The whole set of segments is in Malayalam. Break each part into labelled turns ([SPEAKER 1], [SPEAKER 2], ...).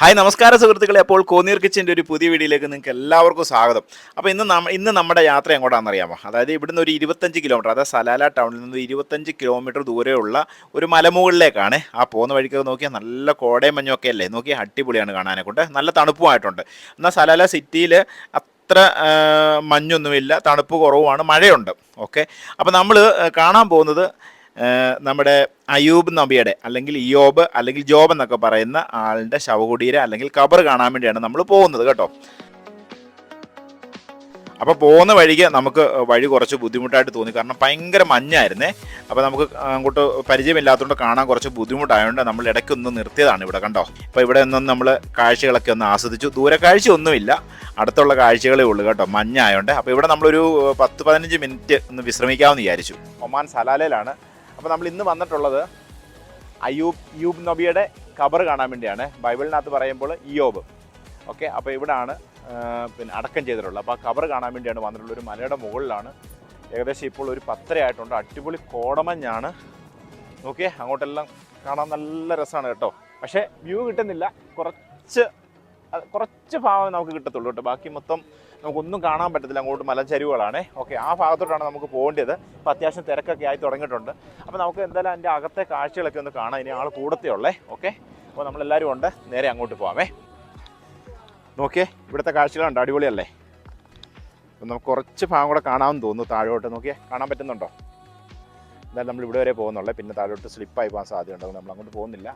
[SPEAKER 1] ഹായ് നമസ്കാരം സുഹൃത്തുക്കളെ. അപ്പോൾ കോന്നീർ കിച്ചൻ്റെ ഒരു പുതിയ വീഡിയോയിലേക്ക് നിങ്ങൾക്ക് എല്ലാവർക്കും സ്വാഗതം. അപ്പോൾ ഇന്ന് നമ്മുടെ യാത്ര എങ്ങോട്ടാണെന്ന് അറിയാമോ? അതായത് ഇവിടുന്ന് ഒരു 25 കിലോമീറ്റർ, അതായത് സലാല ടൗണിൽ നിന്ന് 25 കിലോമീറ്റർ ദൂരെയുള്ള ഒരു മലമുകളിലേക്കാണ്. ആ പോകുന്ന വഴിക്കൊക്കെ നോക്കിയാൽ നല്ല കോടയും മഞ്ഞൊക്കെ അല്ലേ, നോക്കിയാൽ അടിപൊളിയാണ് കാണാനെ കൊണ്ട്, നല്ല തണുപ്പുമായിട്ടുണ്ട്. എന്നാൽ സലാല സിറ്റിയിൽ അത്ര മഞ്ഞൊന്നുമില്ല, തണുപ്പ് കുറവാണ്, മഴയുണ്ട്. ഓക്കെ, അപ്പോൾ നമ്മൾ കാണാൻ പോകുന്നത് നമ്മുടെ അയൂബ് നബിയുടെ അല്ലെങ്കിൽ ഇയോബ് അല്ലെങ്കിൽ ജോബ് എന്നൊക്കെ പറയുന്ന ആളുടെ ശവകുടീര അല്ലെങ്കിൽ ഖബർ കാണാൻ വേണ്ടിയാണ് നമ്മൾ പോകുന്നത് കേട്ടോ. അപ്പോൾ പോകുന്ന വഴിക്ക് നമുക്ക് വഴി കുറച്ച് ബുദ്ധിമുട്ടായിട്ട് തോന്നി, കാരണം ഭയങ്കര മഞ്ഞായിരുന്നേ. അപ്പോൾ നമുക്ക് അങ്ങോട്ട് പരിചയമില്ലാത്തതുകൊണ്ട് കാണാൻ കുറച്ച് ബുദ്ധിമുട്ടായതുകൊണ്ട് നമ്മൾ ഇടയ്ക്കൊന്ന് നിർത്തിയതാണ് ഇവിടെ, കണ്ടോ. അപ്പോൾ ഇവിടെ നിന്നും നമ്മൾ കാഴ്ചകളൊക്കെ ഒന്ന് ആസ്വദിച്ചു. ദൂരക്കാഴ്ച ഒന്നുമില്ല, അടുത്തുള്ള കാഴ്ചകളേ ഉള്ളൂ കേട്ടോ, മഞ്ഞായതുകൊണ്ട്. അപ്പോൾ ഇവിടെ നമ്മളൊരു 10-15 മിനിറ്റ് ഒന്ന് വിശ്രമിക്കാമെന്ന് വിചാരിച്ചു. ഒമാൻ സലാലയിലാണ്. അപ്പോൾ നമ്മൾ ഇന്ന് വന്നിട്ടുള്ളത് അയൂബ് നബിയുടെ ഖബർ കാണാൻ വേണ്ടിയാണ്. ബൈബിളിനകത്ത് പറയുമ്പോൾ ഇയോബ്. ഓക്കെ, അപ്പോൾ ഇവിടാണ് പിന്നെ അടക്കം ചെയ്തിട്ടുള്ളത്. അപ്പോൾ ആ ഖബർ കാണാൻ വേണ്ടിയാണ് വന്നിട്ടുള്ളത്. ഒരു മലയുടെ മുകളിലാണ്. ഏകദേശം ഇപ്പോൾ ഒരു 10 ആയിട്ടുണ്ട്. അടിപൊളി കോടമഞ്ഞാണ്. ഓക്കെ, അങ്ങോട്ടെല്ലാം കാണാൻ നല്ല രസമാണ് കേട്ടോ. പക്ഷേ വ്യൂ കിട്ടുന്നില്ല, കുറച്ച് ഭാഗം നമുക്ക് കിട്ടത്തുള്ളൂ കേട്ടോ. ബാക്കി മൊത്തം നമുക്കൊന്നും കാണാൻ പറ്റത്തില്ല, അങ്ങോട്ട് മലച്ചരിവുകളാണ്. ഓക്കെ, ആ ഭാഗത്തോട്ടാണ് നമുക്ക് പോകേണ്ടത്. അപ്പോൾ അത്യാവശ്യം തിരക്കൊക്കെ ആയി തുടങ്ങിയിട്ടുണ്ട്. അപ്പോൾ നമുക്ക് എന്തായാലും അതിൻ്റെ അകത്തെ കാഴ്ചകളൊക്കെ ഒന്ന് കാണാം. ഇനി ആൾ കൂടത്തേ ഉള്ളേ. ഓക്കെ, അപ്പോൾ നമ്മളെല്ലാവരും ഉണ്ട്, നേരെ അങ്ങോട്ട് പോകാമേ. നോക്കിയേ, ഇവിടുത്തെ കാഴ്ചകളുണ്ട്, അടിപൊളിയല്ലേ. അപ്പം നമുക്ക് കുറച്ച് ഭാഗം കൂടെ കാണാമെന്ന് തോന്നുന്നു. താഴോട്ട് നോക്കിയേ, കാണാൻ പറ്റുന്നുണ്ടോ? എന്തായാലും നമ്മൾ ഇവിടെ വരെ പോകുന്നുള്ളേ, പിന്നെ താഴോട്ട് സ്ലിപ്പായി പോകാൻ സാധ്യതയുണ്ട്. നമ്മൾ അങ്ങോട്ട് പോകുന്നില്ല.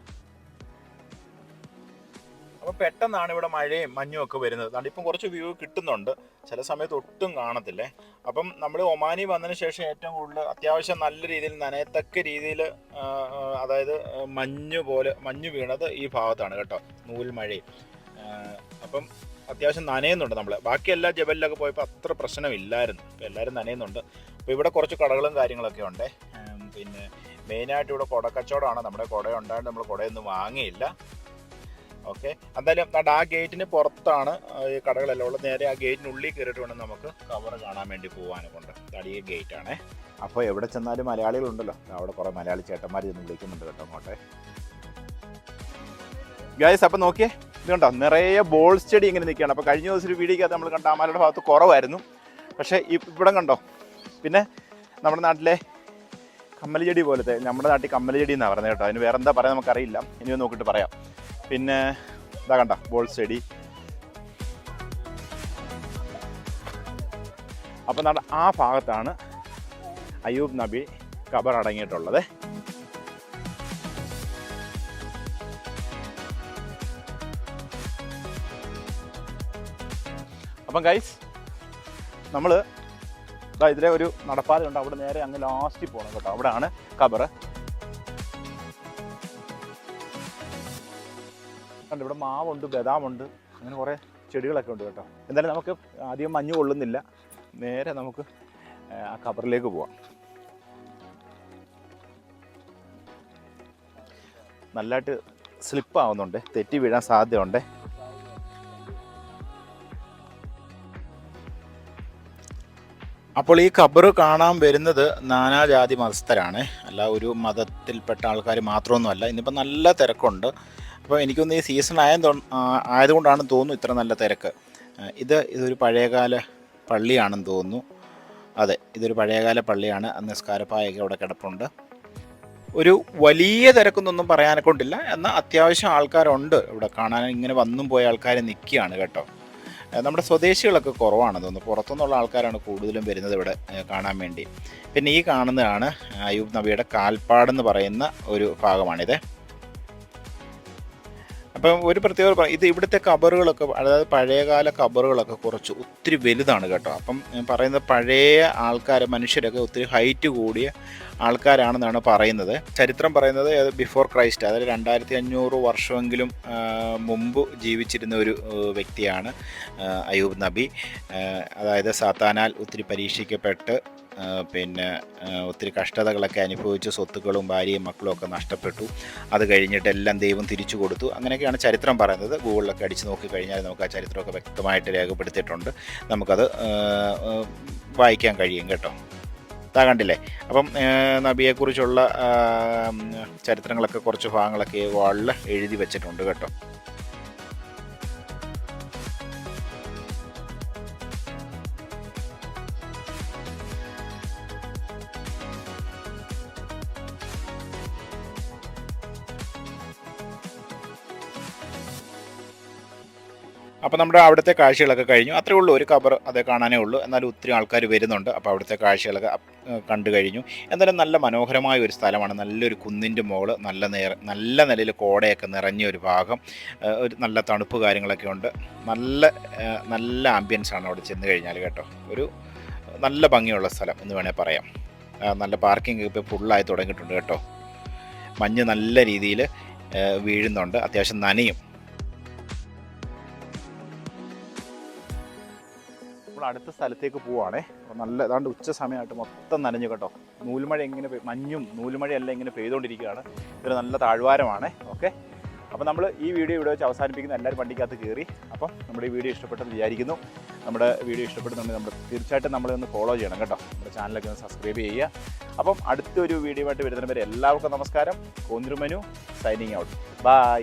[SPEAKER 1] അപ്പോൾ പെട്ടെന്നാണ് ഇവിടെ മഴയും മഞ്ഞും ഒക്കെ വരുന്നത്. അതുകൊണ്ട് ഇപ്പം കുറച്ച് വ്യൂ കിട്ടുന്നുണ്ട്, ചില സമയത്ത് ഒട്ടും കാണത്തില്ലേ. അപ്പം നമ്മൾ ഒമാനി വന്നതിന് ശേഷം ഏറ്റവും കൂടുതൽ അത്യാവശ്യം നല്ല രീതിയിൽ നനയത്തക്ക രീതിയിൽ, അതായത് മഞ്ഞ് വീണത് ഈ ഭാഗത്താണ് കേട്ടോ, നൂൽ മഴയും. അപ്പം അത്യാവശ്യം നനയുന്നുണ്ട് നമ്മൾ. ബാക്കി എല്ലാ ജബലിലൊക്കെ പോയപ്പോൾ അത്ര പ്രശ്നമില്ലായിരുന്നു. ഇപ്പോൾ എല്ലാവരും നനയുന്നുണ്ട്. അപ്പോൾ ഇവിടെ കുറച്ച് കടകളും കാര്യങ്ങളൊക്കെ ഉണ്ട്. പിന്നെ മെയിനായിട്ട് ഇവിടെ കുടക്കച്ചവടമാണ്. നമ്മുടെ കുട ഉണ്ടായിട്ട് നമ്മൾ കുടയൊന്നും വാങ്ങിയില്ല. ഓക്കെ, എന്തായാലും ആ ഗേറ്റിന് പുറത്താണ് ഈ കടകളെല്ലാം ഉള്ളത്. നേരെ ആ ഗേറ്റിനുള്ളിൽ കയറിയിട്ട് വേണം നമുക്ക് ഖബർ കാണാൻ വേണ്ടി പോകാനെ കൊണ്ട്. ഈ ഗേറ്റാണേ. അപ്പോൾ എവിടെ ചെന്നാലും മലയാളികളുണ്ടല്ലോ, അവിടെ കുറേ മലയാളി ചേട്ടന്മാർ ചെന്ന് വിളിക്കുന്നുണ്ട് കേട്ടോ അങ്ങോട്ടെ. ഗൈസ്, അപ്പോൾ നോക്കിയേ, ഇത് കണ്ടോ, നിറയെ ബോൾസ് ചെടി ഇങ്ങനെ നിൽക്കുകയാണ്. അപ്പോൾ കഴിഞ്ഞ ദിവസം ഒരു വീഡിയോക്കകത്ത് നമ്മൾ കണ്ട അമാലയുടെ ഭാഗത്ത് കുറവായിരുന്നു, പക്ഷേ ഇവിടെ കണ്ടോ. പിന്നെ നമ്മുടെ നാട്ടിലെ കമ്മൽ ചെടി പോലത്തെ, നമ്മുടെ നാട്ടിൽ കമ്മൽ ചെടി എന്നാണ് പറയുന്നത് കേട്ടോ. അതിന് വേറെ എന്താ പറയാൻ നമുക്കറിയില്ല, ഇനി നോക്കിയിട്ട് പറയാം. പിന്നെ ഇതാ കണ്ട ബോൾസ് ചെടി. അപ്പം നമ്മുടെ ആ ഭാഗത്താണ് അയൂബ് നബി ഖബർ അടങ്ങിയിട്ടുള്ളത്. അപ്പം ഗൈസ്, നമ്മൾ ഇതിലെ ഒരു നടപ്പാതയുണ്ട്, അവിടെ നേരെ അങ്ങ് ലാസ്റ്റിൽ പോകണം കേട്ടോ. അവിടെയാണ് ഖബർ. കണ്ട് ഇവിടെ മാവുണ്ട്, ബദാമുണ്ട്, അങ്ങനെ കുറേ ചെടികളൊക്കെ ഉണ്ട് കേട്ടോ. എന്തായാലും നമുക്ക് അധികം മഞ്ഞ് കൊള്ളുന്നില്ല, നേരെ നമുക്ക് ആ ഖബറിലേക്ക് പോവാം. നല്ലതായിട്ട് സ്ലിപ്പാവുന്നുണ്ട്, തെറ്റി വീഴാൻ സാധ്യതയുണ്ട്. അപ്പോൾ ഈ ഖബർ കാണാൻ വരുന്നത് നാനാജാതി മതസ്ഥരാണ്, അല്ല ഒരു മതത്തിൽപ്പെട്ട ആൾക്കാർ മാത്രമൊന്നുമല്ല. ഇന്നിപ്പോൾ നല്ല തിരക്കുണ്ട്. അപ്പോൾ എനിക്കൊന്ന് ഈ സീസൺ ആയതുകൊണ്ടാണ് തോന്നുന്നു ഇത്ര നല്ല തിരക്ക്. ഇതൊരു പഴയകാല പള്ളിയാണെന്ന് തോന്നുന്നു. അതെ, ഇതൊരു പഴയകാല പള്ളിയാണ്. നിസ്കാരപ്പായൊക്കെ അവിടെ കിടപ്പുണ്ട്. ഒരു വലിയ തിരക്കൊന്നും പറയാനെ കൊണ്ടില്ല, എന്നാൽ അത്യാവശ്യം ആൾക്കാരുണ്ട് ഇവിടെ കാണാൻ. ഇങ്ങനെ വന്നും പോയ ആൾക്കാർ നിൽക്കുകയാണ് കേട്ടോ. നമ്മുടെ സ്വദേശികളൊക്കെ കുറവാണെന്ന് തോന്നുന്നു, പുറത്തുനിന്നുള്ള ആൾക്കാരാണ് കൂടുതലും വരുന്നത് ഇവിടെ കാണാൻ വേണ്ടി. പിന്നെ ഈ കാണുന്നതാണ് അയൂബ് നബിയുടെ കാൽപ്പാടെന്ന് പറയുന്ന ഒരു ഭാഗമാണിത്. അപ്പം ഒരു പ്രത്യേക ഇത് ഇവിടുത്തെ ഖബറുകളൊക്കെ, അതായത് പഴയകാല ഖബറുകളൊക്കെ ഒത്തിരി വലുതാണ് കേട്ടോ. അപ്പം പറയുന്നത് പഴയ ആൾക്കാർ, മനുഷ്യരൊക്കെ ഒത്തിരി ഹൈറ്റ് കൂടിയ ആൾക്കാരാണെന്നാണ് പറയുന്നത്. ചരിത്രം പറയുന്നത് ബിഫോർ ക്രൈസ്റ്റ്, അതായത് 2500 വർഷമെങ്കിലും മുമ്പ് ജീവിച്ചിരുന്ന ഒരു വ്യക്തിയാണ് അയൂബ് നബി. അതായത് സാത്താനാൽ ഒത്തിരി പരീക്ഷിക്കപ്പെട്ട് പിന്നെ ഒത്തിരി കഷ്ടതകളൊക്കെ അനുഭവിച്ച് സ്വത്തുക്കളും ഭാര്യയും മക്കളും ഒക്കെ നഷ്ടപ്പെട്ടു. അത് കഴിഞ്ഞിട്ട് എല്ലാം ദൈവം തിരിച്ചു കൊടുത്തു. അങ്ങനെയൊക്കെയാണ് ചരിത്രം പറയുന്നത്. ഗൂഗിളിലൊക്കെ അടിച്ച് നോക്കിക്കഴിഞ്ഞാൽ നമുക്ക് ആ ചരിത്രമൊക്കെ വ്യക്തമായിട്ട് രേഖപ്പെടുത്തിയിട്ടുണ്ട്. നമുക്കത് വായിക്കാൻ കഴിയും കേട്ടോ. കണ്ടില്ലേ. അപ്പം നബിയെക്കുറിച്ചുള്ള ചരിത്രങ്ങളൊക്കെ കുറച്ച് ഭാഗങ്ങളൊക്കെ വാളിൽ എഴുതി വെച്ചിട്ടുണ്ട് കേട്ടോ. അപ്പോൾ നമ്മുടെ അവിടുത്തെ കാഴ്ചകളൊക്കെ കഴിഞ്ഞു. അത്രേ ഉള്ളൂ, ഒരു ഖബർ അതേ കാണാനേ ഉള്ളൂ. എന്നാലും ഒത്തിരി ആൾക്കാർ വരുന്നുണ്ട്. അപ്പോൾ അവിടുത്തെ കാഴ്ചകളൊക്കെ കണ്ടു കഴിഞ്ഞു. എന്തായാലും നല്ല മനോഹരമായ ഒരു സ്ഥലമാണ്. നല്ലൊരു കുന്നിൻ്റെ മുകൾ, നല്ല നിലയിൽ കോടയൊക്കെ നിറഞ്ഞ ഒരു ഭാഗം, ഒരു നല്ല തണുപ്പ് കാര്യങ്ങളൊക്കെ ഉണ്ട്. നല്ല ആംബിയൻസാണ് അവിടെ ചെന്ന് കഴിഞ്ഞാൽ കേട്ടോ. ഒരു നല്ല ഭംഗിയുള്ള സ്ഥലം എന്ന് വേണേൽ പറയാം. നല്ല പാർക്കിംഗ് ഇപ്പോൾ ഫുള്ളായി തുടങ്ങിയിട്ടുണ്ട് കേട്ടോ. മഞ്ഞ് നല്ല രീതിയിൽ വീഴുന്നുണ്ട്, അത്യാവശ്യം നനയും. നമ്മൾ അടുത്ത സ്ഥലത്തേക്ക് പോവുകയാണേ. നല്ല ഏതാണ്ട് ഉച്ച സമയമായിട്ട് മൊത്തം നനഞ്ഞു കേട്ടോ. നൂൽമഴ ഇങ്ങനെ മഞ്ഞും നൂൽമഴയെല്ലാം ഇങ്ങനെ പെയ്തുകൊണ്ടിരിക്കുകയാണ്. ഇതൊരു നല്ല താഴ്വാരമാണ്. ഓക്കെ, അപ്പോൾ നമ്മൾ ഈ വീഡിയോ ഇവിടെ വെച്ച് അവസാനിപ്പിക്കുന്നു. എല്ലാവരും വണ്ടിക്കകത്ത് കയറി. അപ്പം നമ്മുടെ ഈ വീഡിയോ ഇഷ്ടപ്പെട്ടെന്ന് വിചാരിക്കുന്നു. നമ്മുടെ വീഡിയോ ഇഷ്ടപ്പെടുന്നുണ്ടെങ്കിൽ നമ്മൾ തീർച്ചയായിട്ടും നമ്മളൊന്ന് ഫോളോ ചെയ്യണം കേട്ടോ. നമ്മുടെ ചാനലൊക്കെ ഒന്ന് സബ്സ്ക്രൈബ് ചെയ്യുക. അപ്പം അടുത്തൊരു വീഡിയോ ആയിട്ട് വരുന്നവരെ എല്ലാവർക്കും നമസ്കാരം. കോന്തിരുമനു സൈനിങ് ഔട്ട്. ബൈ.